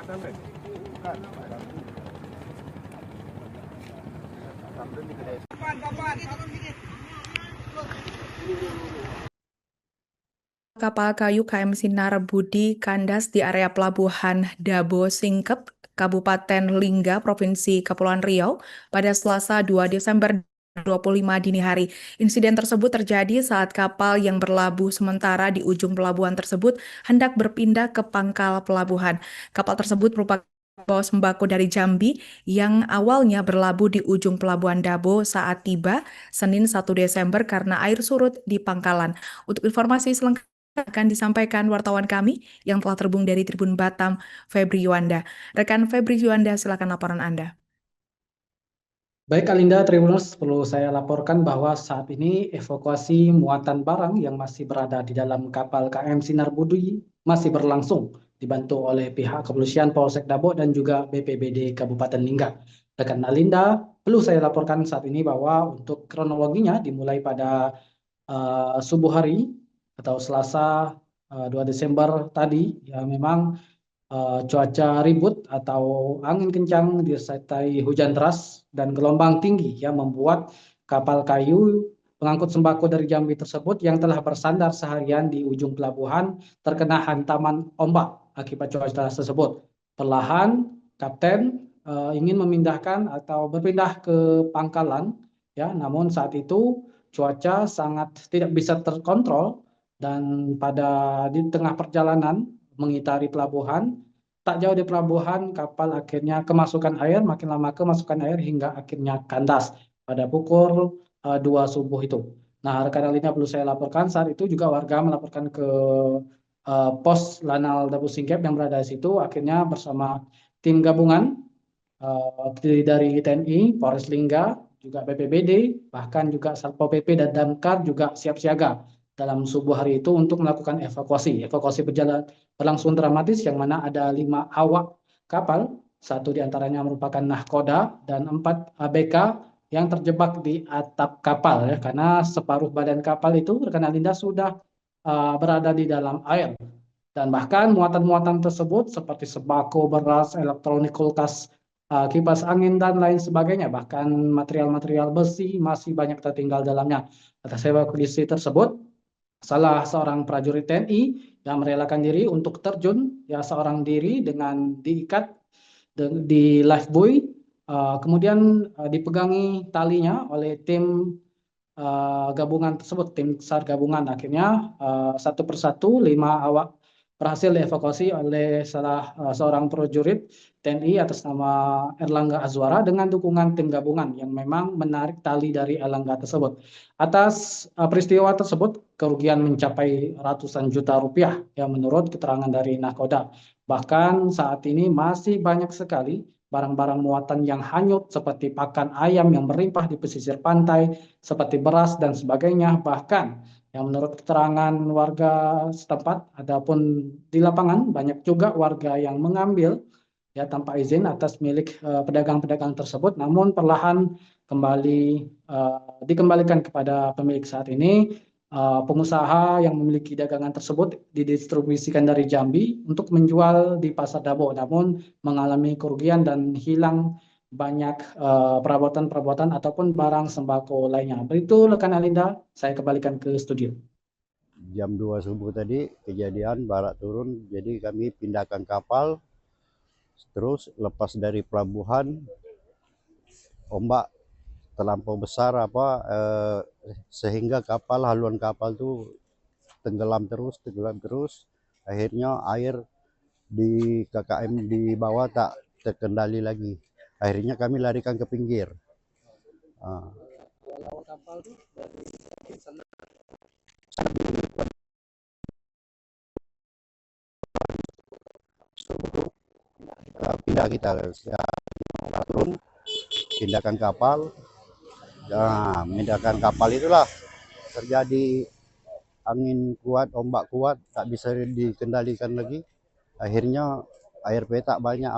Kapal kayu KM Sinar Budi kandas di area pelabuhan Dabo Singkep, Kabupaten Lingga, Provinsi Kepulauan Riau pada Selasa 2 Desember 25 dini hari. Insiden tersebut terjadi saat kapal yang berlabuh sementara di ujung pelabuhan tersebut hendak berpindah ke pangkal pelabuhan. Kapal tersebut merupakan bawa sembako dari Jambi yang awalnya berlabuh di ujung pelabuhan Dabo saat tiba Senin 1 Desember karena air surut di pangkalan. Untuk informasi selengkapnya akan disampaikan wartawan kami yang telah terhubung dari Tribun Batam, Febri Yuanda. Rekan Febri Yuanda, silakan laporan Anda. Baik, Alinda Tribuners, perlu saya laporkan bahwa saat ini evakuasi muatan barang yang masih berada di dalam kapal KM Sinar Budi masih berlangsung, dibantu oleh pihak kepolisian Polsek Dabo dan juga BPBD Kabupaten Lingga. Rekan Alinda, perlu saya laporkan saat ini bahwa untuk kronologinya dimulai pada subuh hari atau Selasa 2 Desember tadi, ya memang cuaca ribut atau angin kencang disertai hujan deras dan gelombang tinggi yang membuat kapal kayu pengangkut sembako dari Jambi tersebut yang telah bersandar seharian di ujung pelabuhan terkena hantaman ombak akibat cuaca tersebut. Perlahan kapten ingin memindahkan atau berpindah ke pangkalan, ya, namun saat itu cuaca sangat tidak bisa terkontrol dan di tengah perjalanan mengitari pelabuhan, tak jauh di pelabuhan kapal akhirnya kemasukan air, makin lama kemasukan air hingga akhirnya kandas pada pukul 2 subuh itu. Nah, rekan lainnya perlu saya laporkan, saat itu juga warga melaporkan ke pos Lanal Dabu Singkep yang berada di situ, akhirnya bersama tim gabungan dari TNI, Polres Lingga, juga BPBD, bahkan juga Satpol PP dan Damkar juga siap siaga dalam subuh hari itu untuk melakukan evakuasi. Evakuasi berlangsung dramatis yang mana ada 5 awak kapal, 1 diantaranya merupakan nahkoda dan 4 ABK yang terjebak di atap kapal, ya, karena separuh badan kapal itu rekan Alinda sudah berada di dalam air. Dan bahkan muatan-muatan tersebut seperti sembako, beras, elektronik, kulkas, kipas angin, dan lain sebagainya, bahkan material-material besi masih banyak tertinggal dalamnya. Atas evakuasi tersebut, salah seorang prajurit TNI yang merelakan diri untuk terjun, ya, seorang diri dengan diikat di life buoy, kemudian dipegangi talinya oleh tim gabungan tersebut, tim SAR gabungan. Akhirnya satu persatu 5 awak berhasil dievakuasi oleh seorang prajurit TNI atas nama Erlangga Azwara dengan dukungan tim gabungan yang memang menarik tali dari Erlangga tersebut. Atas peristiwa tersebut kerugian mencapai ratusan juta rupiah, yang menurut keterangan dari nahkoda. Bahkan saat ini masih banyak sekali barang-barang muatan yang hanyut seperti pakan ayam yang melimpah di pesisir pantai, seperti beras dan sebagainya. Bahkan yang menurut keterangan warga setempat ataupun di lapangan, banyak juga warga yang mengambil, ya, tanpa izin atas milik pedagang-pedagang tersebut, namun perlahan kembali dikembalikan kepada pemilik. Saat ini pengusaha yang memiliki dagangan tersebut didistribusikan dari Jambi untuk menjual di Pasar Dabo, namun mengalami kerugian dan hilang banyak perabotan-perabotan ataupun barang sembako lainnya. Begitu rekan Alinda, saya kembalikan ke studio. Jam 2 subuh tadi kejadian barak turun, jadi kami pindahkan kapal, terus lepas dari pelabuhan, ombak terlampau besar sehingga haluan kapal tuh tenggelam terus, akhirnya air di KKM di bawah tak terkendali lagi, akhirnya kami larikan ke pinggir. Kapal itu dari sana pindah kita turun, pindahkan kapal. Nah, memindahkan kapal itulah terjadi angin kuat, ombak kuat, tak bisa dikendalikan lagi. Akhirnya air petak banyak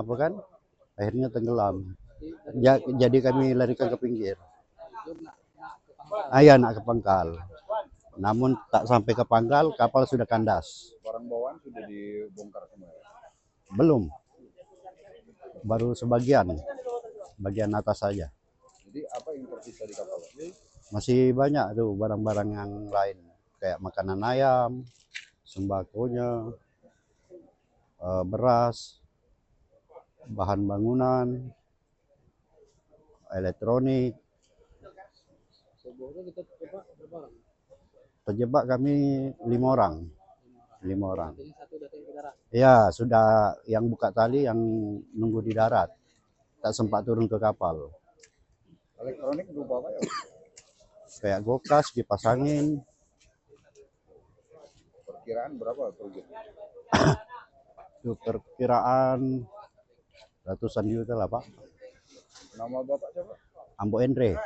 akhirnya tenggelam. Jadi kami larikan ke pinggir. Ayah nak ke pangkal. Namun tak sampai ke pangkal, kapal sudah kandas. Barang bawaan sudah dibongkar semua? Belum. baru bagian atas saja. Jadi apa yang tersisa di kapal? Masih banyak tuh barang-barang yang lain kayak makanan ayam, sembakonya, beras, bahan bangunan, elektronik. Terjebak kami 5 orang. Ya, sudah yang buka tali yang nunggu di darat. Tak sempat turun ke kapal. Elektronik berupa apa ya? Kayak gokas, kipas angin. Perkiraan berapa kerugian? Itu perkiraan ratusan juta lah, Pak. Nama Bapak siapa? Ambo Endre.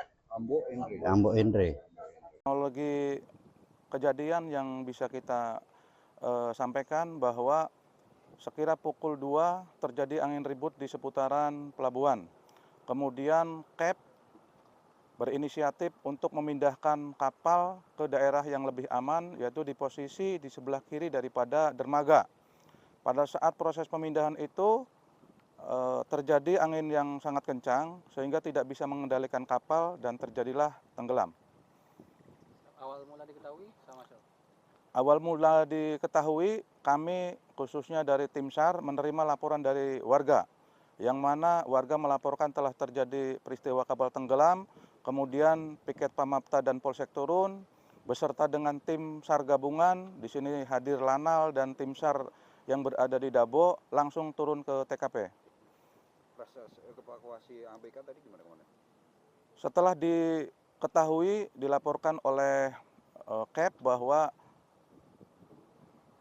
Ambo Endre. Kronologi kejadian yang bisa kita sampaikan bahwa sekira pukul 2 terjadi angin ribut di seputaran pelabuhan. Kemudian KEP berinisiatif untuk memindahkan kapal ke daerah yang lebih aman, yaitu di posisi di sebelah kiri daripada dermaga. Pada saat proses pemindahan itu terjadi angin yang sangat kencang sehingga tidak bisa mengendalikan kapal dan terjadilah tenggelam. Awal mula diketahui sama siapa? Awal mula diketahui, kami khususnya dari tim SAR menerima laporan dari warga, yang mana warga melaporkan telah terjadi peristiwa kapal tenggelam, kemudian piket Pamapta dan Polsek turun, beserta dengan tim SAR gabungan, di sini hadir Lanal dan tim SAR yang berada di Dabo, langsung turun ke TKP. Proses evakuasi ABK tadi gimana? Setelah diketahui, dilaporkan oleh KEP bahwa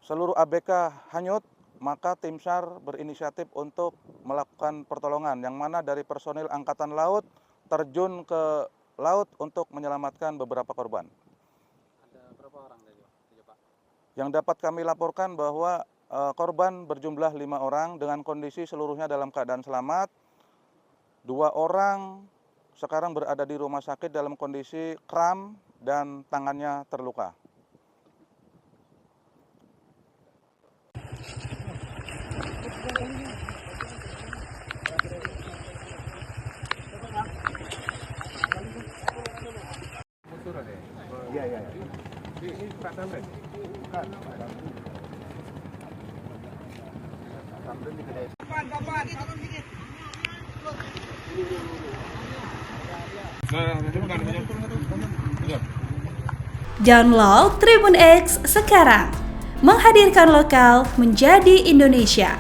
seluruh ABK hanyut, maka tim SAR berinisiatif untuk melakukan pertolongan, yang mana dari personil Angkatan Laut terjun ke laut untuk menyelamatkan beberapa korban. Ada berapa orang tadi, Pak? Yang dapat kami laporkan bahwa korban berjumlah 5 orang dengan kondisi seluruhnya dalam keadaan selamat. 2 orang sekarang berada di rumah sakit dalam kondisi kram dan tangannya terluka. Download Tribun X sekarang, menghadirkan lokal menjadi Indonesia.